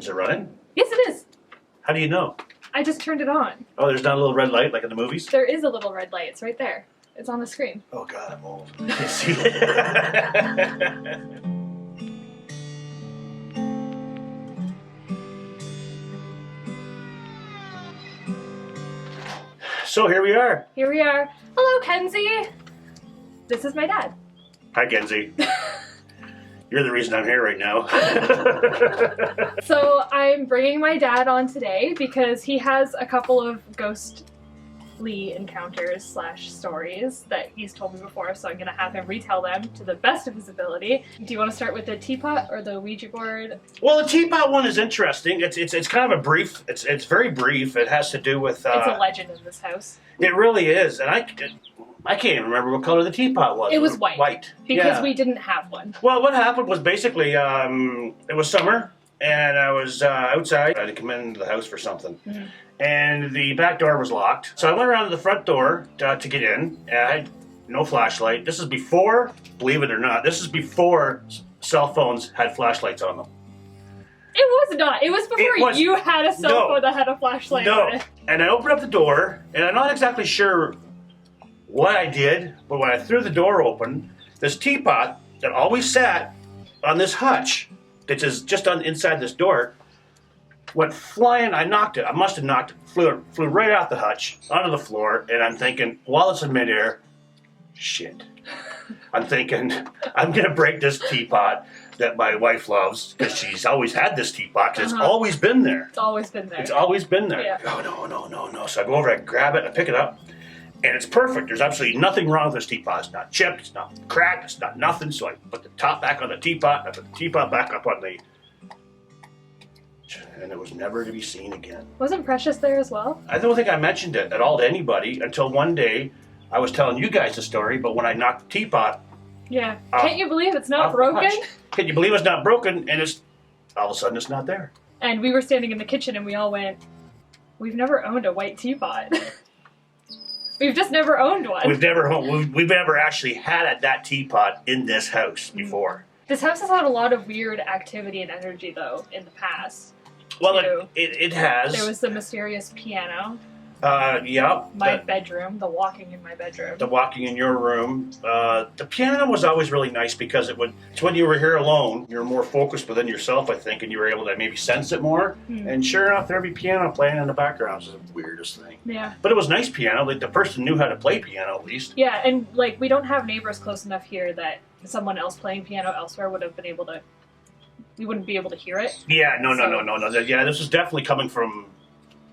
Is it running? Yes, it is. How do you know? I just turned it on. Oh, there's not a little red light like in the movies? There is a little red light. It's right there. It's on the screen. Oh, God, I'm old. I can't see it. So here we are. Here we are. Hello, Kenzie. This is my dad. Hi, Kenzie. You're the reason I'm here right now. So I'm bringing my dad on today because he has a couple of ghostly encounters / stories that he's told me before, so I'm going to have him retell them to the best of his ability. Do you want to start with the teapot or the Ouija board? Well, the teapot one is interesting. It's kind of a brief. It's very brief. It has to do with. It's a legend in this house. It really is, and I can't even remember what color the teapot was. It was white. White. Because we didn't have one. Well, what happened was basically it was summer, and I was outside. I had to come into the house for something. Mm-hmm. And the back door was locked. So I went around to the front door to get in. And I had no flashlight. This is before, believe it or not, this is before cell phones had flashlights on them. It was not. It was before you had a cell phone that had a flashlight on it. And I opened up the door, and I'm not exactly sure what I did, but when I threw the door open, this teapot that always sat on this hutch, that is just on inside this door, went flying. I knocked it. I must have knocked it. Flew right out the hutch onto the floor, and I'm thinking, while it's in midair, shit. I'm thinking, I'm gonna break this teapot that my wife loves because she's always had this teapot because it's always been there. It's always been there. It's always been there. Yeah. Oh, no. So I go over, I grab it, I pick it up, and it's perfect. There's absolutely nothing wrong with this teapot. It's not chipped, it's not cracked, it's not nothing. So I put the top back on the teapot, I put the teapot back up on the... And it was never to be seen again. Wasn't Precious there as well? I don't think I mentioned it at all to anybody until one day I was telling you guys the story, but when I knocked the teapot... Yeah. Can't you believe it's not broken? Can you believe it's not broken? And it's all of a sudden it's not there. And we were standing in the kitchen and we all went, we've never owned a white teapot. We've just never owned one. We've never actually had that teapot in this house before. This house has had a lot of weird activity and energy, though, in the past. Well, it has. There was the mysterious piano. Yeah. My bedroom, the walking in my bedroom. The walking in your room. The piano was always really nice because it's when you were here alone, you were more focused within yourself, I think, and you were able to maybe sense it more. And sure enough, there'd be piano playing in the background. It was the weirdest thing. Yeah. But it was nice piano. Like, the person knew how to play piano, at least. Yeah, and like we don't have neighbors close enough here that someone else playing piano elsewhere would have been able to... We wouldn't be able to hear it. Yeah, no. Yeah, this was definitely coming from...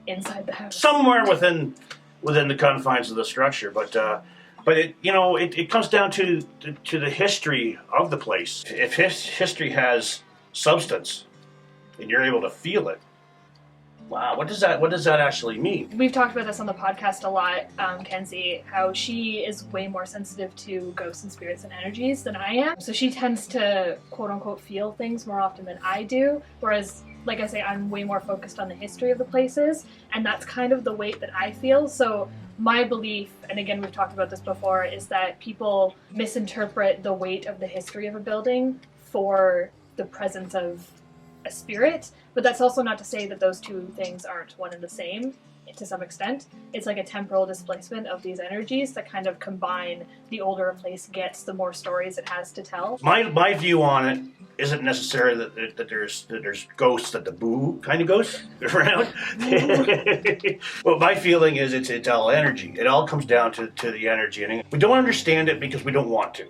inside the house. Somewhere within the confines of the structure, but it comes down to the history of the place. If history has substance, and you're able to feel it, wow, what does that actually mean? We've talked about this on the podcast a lot, Kenzie, how she is way more sensitive to ghosts and spirits and energies than I am. So she tends to quote unquote feel things more often than I do, whereas like I say, I'm way more focused on the history of the places, and that's kind of the weight that I feel. So my belief, and again we've talked about this before, is that people misinterpret the weight of the history of a building for the presence of a spirit, but that's also not to say that those two things aren't one and the same to some extent. It's like a temporal displacement of these energies that kind of combine. The older a place gets, the more stories it has to tell. My view on it isn't necessarily that there's ghosts, that the boo kind of ghosts around. Well, my feeling is it's all energy. It all comes down to the energy, and we don't understand it because we don't want to.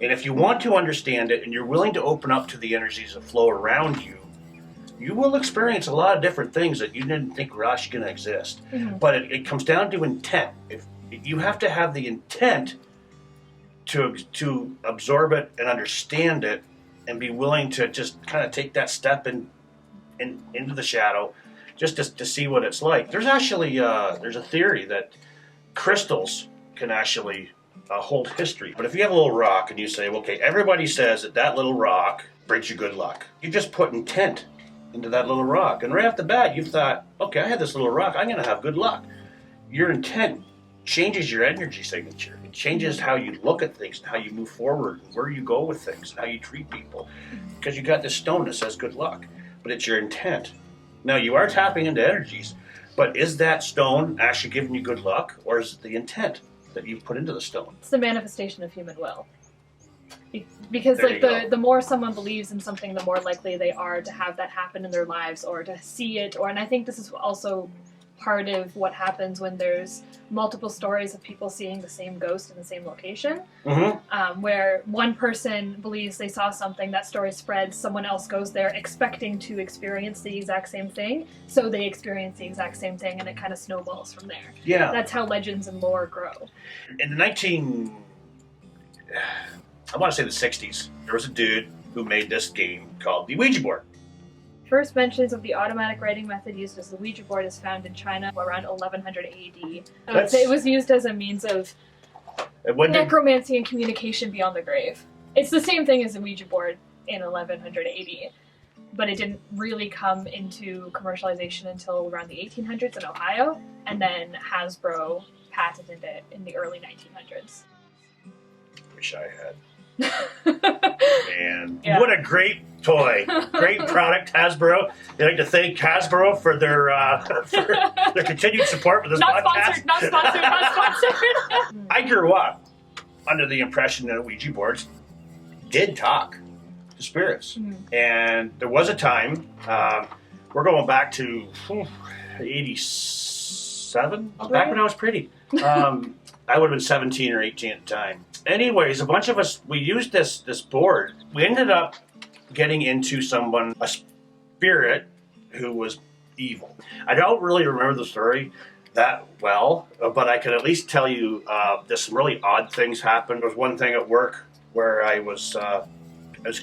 And if you want to understand it and you're willing to open up to the energies that flow around you, you will experience a lot of different things that you didn't think were actually going to exist. Mm-hmm. But it comes down to intent. If you have to have the intent to absorb it and understand it, and be willing to just kind of take that step into the shadow, just to see what it's like. There's actually there's a theory that crystals can actually hold history. But if you have a little rock and you say, okay, everybody says that little rock brings you good luck. You just put intent into that little rock, and right off the bat, you've thought, okay, I had this little rock, I'm going to have good luck. Your intent changes your energy signature. It changes how you look at things, and how you move forward, and where you go with things, and how you treat people. Because you got this stone that says good luck. But but it's your intent. Now, you are tapping into energies, but is that stone actually giving you good luck, or is it the intent that you've put into the stone? It's the manifestation of human will. Because There like you go. the more someone believes in something, the more likely they are to have that happen in their lives or to see it. And I think this is also part of what happens when there's multiple stories of people seeing the same ghost in the same location. Mm-hmm. Where one person believes they saw something, that story spreads, someone else goes there expecting to experience the exact same thing, so they experience the exact same thing, and it kind of snowballs from there. Yeah. That's how legends and lore grow. In the I want to say the 60s, there was a dude who made this game called the Ouija board. First mentions of the automatic writing method used as the Ouija board is found in China around 1100 AD. That's- So it was used as a means of And when did, necromancy and communication beyond the grave. It's the same thing as the Ouija board in 1100 AD, but it didn't really come into commercialization until around the 1800s in Ohio, and then Hasbro patented it in the early 1900s. wish I had. Man, Yeah. what a great toy, great product, Hasbro. I'd like to thank Hasbro for their continued support with this Not podcast. sponsored, not sponsored, not sponsored. I grew up under the impression that Ouija boards did talk to spirits, and there was a time. We're going back to 87, back when I was pretty. I would have been 17 or 18 at the time. Anyways, a bunch of us, we used this board. We ended up getting into a spirit who was evil. I don't really remember the story that well, but I can at least tell you there's some really odd things happened. There was one thing at work where I was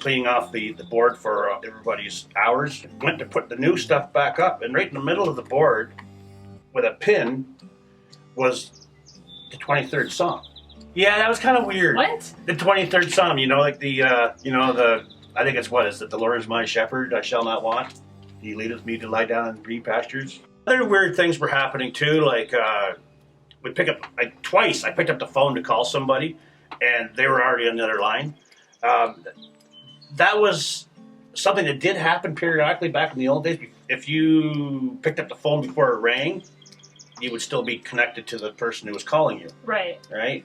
cleaning off the board for everybody's hours. Went to put the new stuff back up, and right in the middle of the board with a pin was the 23rd Psalm. Yeah, that was kind of weird. What? The 23rd Psalm, like I think it's what is it? The Lord is my shepherd, I shall not want. He leadeth me to lie down in green pastures. Other weird things were happening too, like twice I picked up the phone to call somebody, and they were already on the other line. That was something that did happen periodically back in the old days. If you picked up the phone before it rang, you would still be connected to the person who was calling you, Right. right?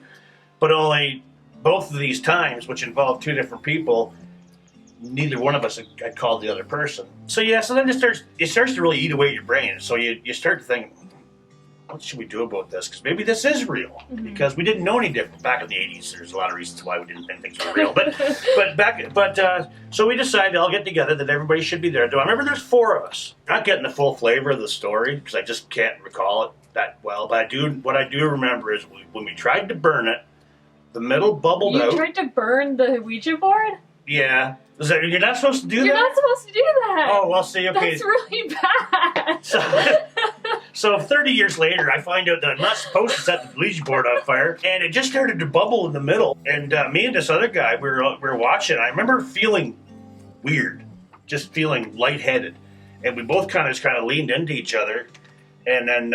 But only both of these times, which involved two different people, neither one of us had called the other person. So then it starts to really eat away at your brain. So you start to think, what should we do about this? Because maybe this is real. Mhm. Because we didn't know any different back in the 80s. There's a lot of reasons why we didn't think things were real. So we decided all get together that everybody should be there. I remember there's 4 of us. Not getting the full flavor of the story because I just can't recall it that well. But what I do remember is when we tried to burn it, the middle bubbled You out. tried to burn the Ouija board? Yeah. You're not supposed to do You're that? not supposed to do that. Oh, well, see, okay. That's really bad. So 30 years later, I find out that I'm not supposed to set the Ouija board on fire, and it just started to bubble in the middle. And me and this other guy, we were watching. I remember feeling weird, just feeling lightheaded, and we both kind of leaned into each other. And then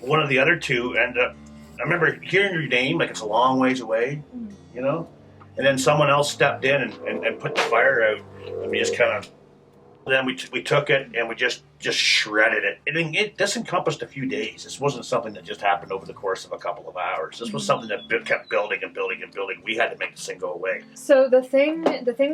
one of the other two ended up. I remember hearing your name, like it's a long ways away, And then someone else stepped in and put the fire out, and we just kind of. Then we took it and we just shredded it. This encompassed a few days. This wasn't something that just happened over the course of a couple of hours. This was something that kept building and building and building. We had to make this thing go away. So the thing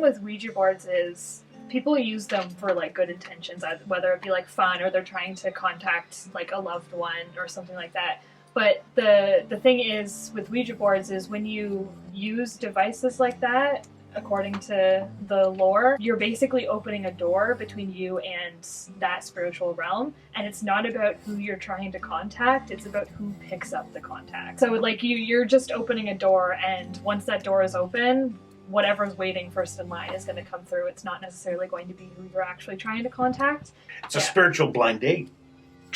with Ouija boards is people use them for like good intentions, whether it be like fun or they're trying to contact like a loved one or something like that. But the thing is with Ouija boards is when you use devices like that, according to the lore, you're basically opening a door between you and that spiritual realm, and it's not about who you're trying to contact, it's about who picks up the contact. So like you're just opening a door, and once that door is open, whatever's waiting first in line is going to come through. It's not necessarily going to be who you're actually trying to contact. It's a spiritual blind date.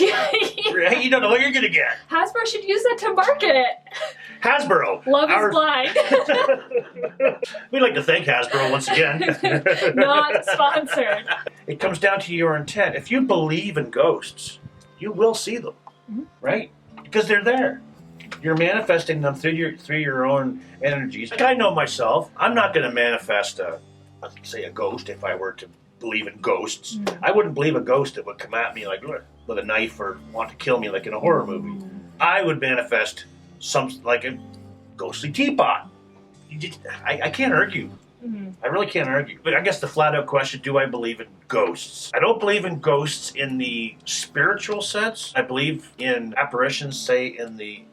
Right? You don't know what you're going to get. Hasbro should use that to market. Hasbro. Love is blind. We'd like to thank Hasbro once again. Not sponsored. It comes down to your intent. If you believe in ghosts, you will see them, right? Because they're there. You're manifesting them through your own energies. Like I know myself, I'm not going to manifest a ghost if I were to believe in ghosts. Mm. I wouldn't believe a ghost that would come at me like with a knife or want to kill me like in a horror movie. I would manifest some like a ghostly teapot. I can't argue. Mm-hmm. I really can't argue. But I guess the flat out question, do I believe in ghosts? I don't believe in ghosts in the spiritual sense. I believe in apparitions, say, in the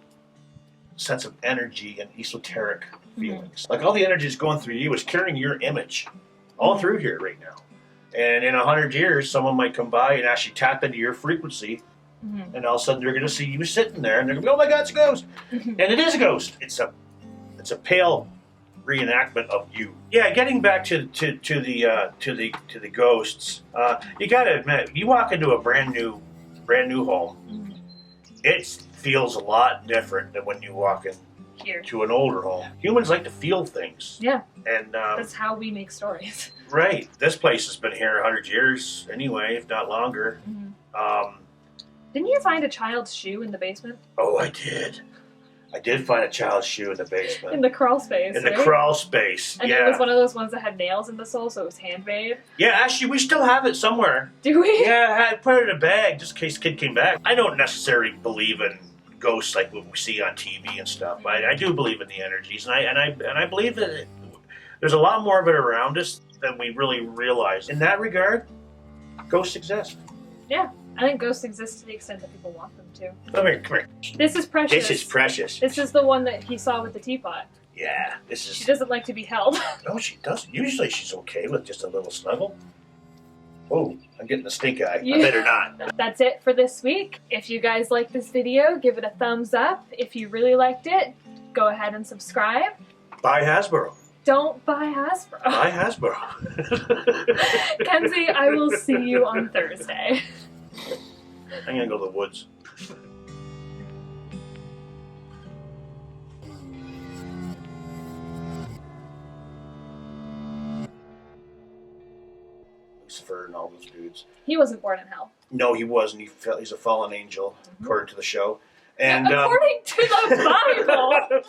sense of energy and esoteric feelings. Like all the energy that's going through you is carrying your image all through here right now. And in 100 years, someone might come by and actually tap into your frequency, and all of a sudden they're going to see you sitting there, and they're going to be, oh my God, it's a ghost. And it is a ghost. It's a pale reenactment of you. Yeah, getting back to the ghosts. You got to admit, you walk into a brand new home, it feels a lot different than when you walk in Here. to an older home. Humans like to feel things. Yeah. And That's how we make stories. right, this place has been here 100 years anyway, if not longer. Didn't you find a child's shoe in the basement? Oh, I did. I did find a child's shoe in the basement. In the crawl space. In the right? crawl space. And yeah. it was one of those ones that had nails in the sole, so it was handmade. Yeah, actually, we still have it somewhere. Do we? Yeah, I put it in a bag just in case kid came back. I don't necessarily believe in ghosts like what we see on TV and stuff. I do believe in the energies, and I believe that there's a lot more of it around us than we really realize. In that regard, ghosts exist. Yeah. I think ghosts exist to the extent that people want them to. Come here. This is Precious. This is Precious. This is the one that he saw with the teapot. Yeah, this She is... doesn't like to be held. No, she doesn't. Usually she's okay with just a little snuggle. Oh, I'm getting a stink eye. Yeah. I better not. That's it for this week. If you guys like this video, give it a thumbs up. If you really liked it, go ahead and subscribe. Bye, Hasbro. Don't buy Hasbro. Bye, Hasbro. Kenzie, I will see you on Thursday. I'm going to go to the woods. Lucifer and all those dudes. He wasn't born in hell. No, he wasn't. He's a fallen angel, according to the show. And According to the Bible.